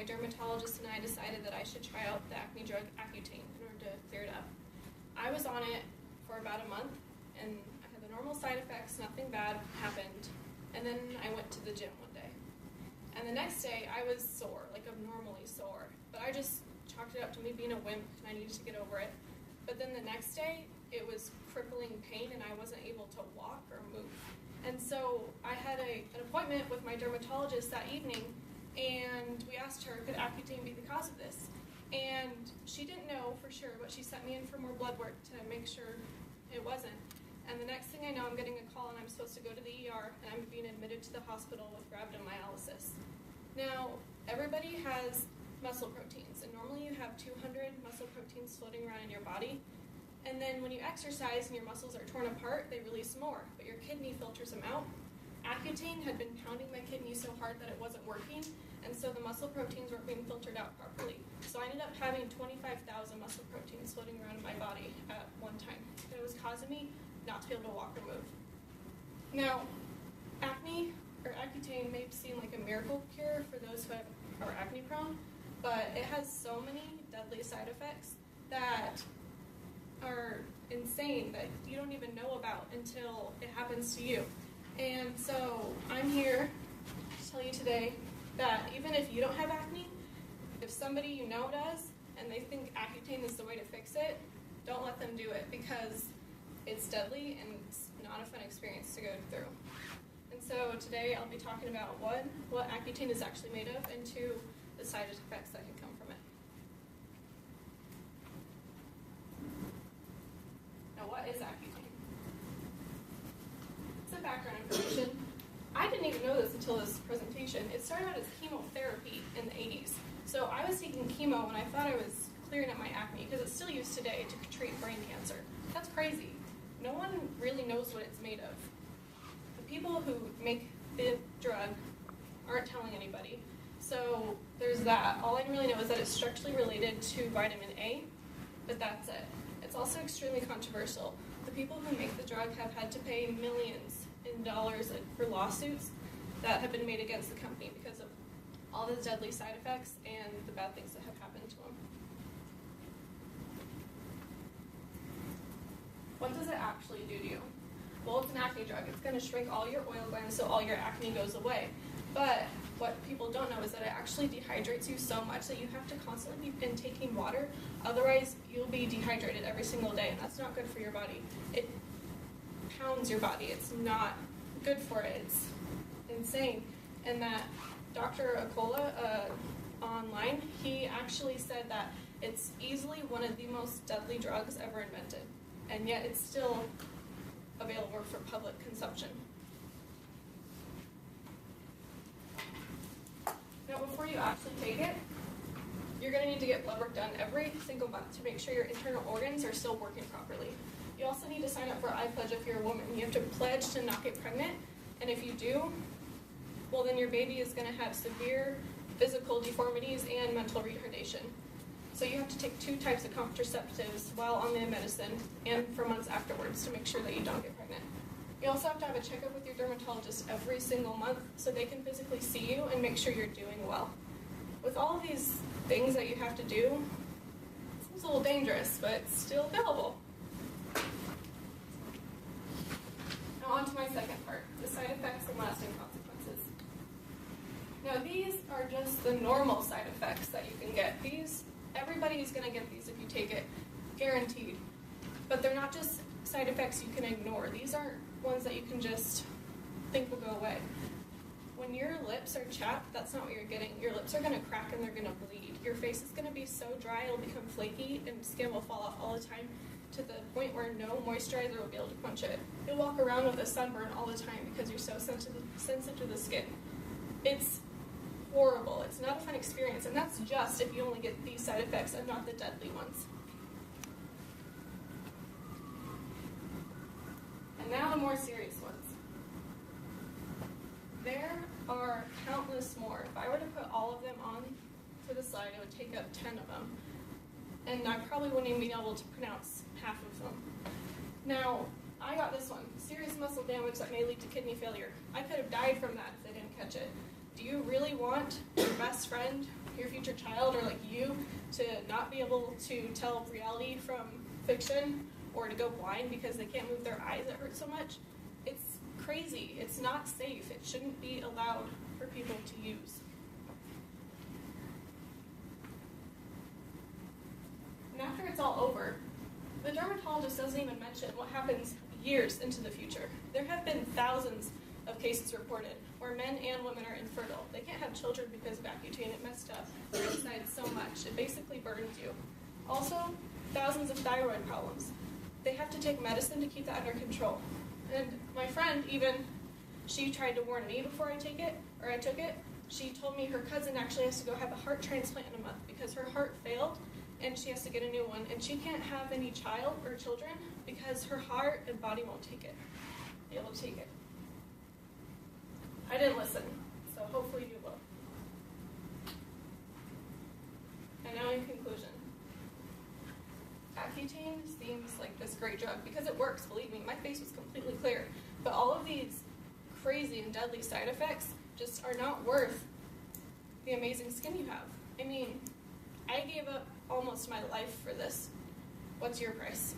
dermatologist and I decided that I should try out the acne drug Accutane in order to clear it up. I was on it for about a month, and I had the normal side effects, nothing bad happened, and then I went to the gym one day. And the next day, I was sore, like abnormally sore, but I just chalked it up to me being a wimp, and I needed to get over it. But then the next day, it was crippling pain, and I wasn't able to walk or move. And so I had an appointment with my dermatologist that evening, and we asked her, could Accutane be the cause of this? And she didn't know for sure, but she sent me in for more blood work to make sure it wasn't. And the next thing I know, I'm getting a call, and I'm supposed to go to the ER, and I'm being admitted to the hospital with rhabdomyolysis. Now, everybody has muscle proteins, and normally you have 200 muscle proteins floating around in your body. And then when you exercise and your muscles are torn apart, they release more, but your kidney filters them out. Accutane had been pounding my kidney so hard that it wasn't working, and so the muscle proteins weren't being filtered out properly. So I ended up having 25,000 muscle proteins floating around in my body at one time. And it was causing me not to be able to walk or move. Now, acne or Accutane may seem like a miracle cure for those who are acne prone, but it has so many deadly side effects that are insane that you don't even know about until it happens to you. And so I'm here to tell you today that even if you don't have acne, if somebody you know does and they think Accutane is the way to fix it, don't let them do it because it's deadly and it's not a fun experience to go through. And so today I'll be talking about what Accutane is actually made of and two, the side effects that can come from it. Now, what is Accutane? Some background information. I didn't even know this until this presentation. It started out as chemotherapy in the 80s. So I was taking chemo when I thought I was clearing up my acne because it's still used today to treat brain cancer. That's crazy. No one really knows what it's made of. The people who make the drug aren't telling anybody. So there's that. All I really know is that it's structurally related to vitamin A, but that's it. It's also extremely controversial. The people who make the drug have had to pay millions in dollars for lawsuits that have been made against the company because of all the deadly side effects and the bad things that have happened to them. What does it actually do to you? Well, it's an acne drug. It's going to shrink all your oil glands so all your acne goes away. But what people don't know is that it actually dehydrates you so much that you have to constantly be intaking water. Otherwise, you'll be dehydrated every single day, and that's not good for your body. It pounds your body. It's not good for it. It's insane. And that Dr. Acola online, he actually said that it's easily one of the most deadly drugs ever invented, and yet it's still available for public consumption. Now, before you actually take it, you're going to need to get blood work done every single month to make sure your internal organs are still working properly. You also need to sign up for iPledge if you're a woman. You have to pledge to not get pregnant, and if you do, well, then your baby is going to have severe physical deformities and mental retardation. So you have to take 2 types of contraceptives while on the medicine and for months afterwards to make sure that you don't get pregnant. You also have to have a checkup with your dermatologist every single month so they can physically see you and make sure you're doing well. With all of these things that you have to do, it seems a little dangerous, but it's still available. Now on to my second part, the side effects and lasting consequences. Now these are just the normal side effects that you can get. Everybody is going to get these if you take it, guaranteed. But they're not just side effects you can ignore. These aren't ones that you can just think will go away. When your lips are chapped, that's not what you're getting. Your lips are going to crack and they're going to bleed. Your face is going to be so dry it'll become flaky and skin will fall off all the time to the point where no moisturizer will be able to quench it. You'll walk around with a sunburn all the time because you're so sensitive to the skin. It's horrible. It's not a fun experience, and that's just if you only get these side effects and not the deadly ones. And now the more serious ones. There are countless more. If I were to put all of them on to the slide, it would take up 10 of them. And I probably wouldn't even be able to pronounce half of them. Now, I got this one, serious muscle damage that may lead to kidney failure. I could have died from that if they didn't catch it. Do you really want your best friend, your future child, or like you, to not be able to tell reality from fiction, or to go blind because they can't move their eyes that hurt so much? It's crazy. It's not safe. It shouldn't be allowed for people to use. And after it's all over, the dermatologist doesn't even mention what happens years into the future. There have been thousands of cases reported where men and women are infertile. They can't have children because of Accutane. It messed up their insides so much. It basically burns you. Also, thousands of thyroid problems. They have to take medicine to keep that under control. And my friend even, she tried to warn me before I took it. She told me her cousin actually has to go have a heart transplant in a month because her heart failed and she has to get a new one, and she can't have any child or children because her heart and body won't be able to take it. I didn't listen, so hopefully you will. And now in conclusion, Accutane seems like this great drug because it works, believe me. My face was completely clear. But all of these crazy and deadly side effects just are not worth the amazing skin you have. I mean, I gave up almost my life for this. What's your price?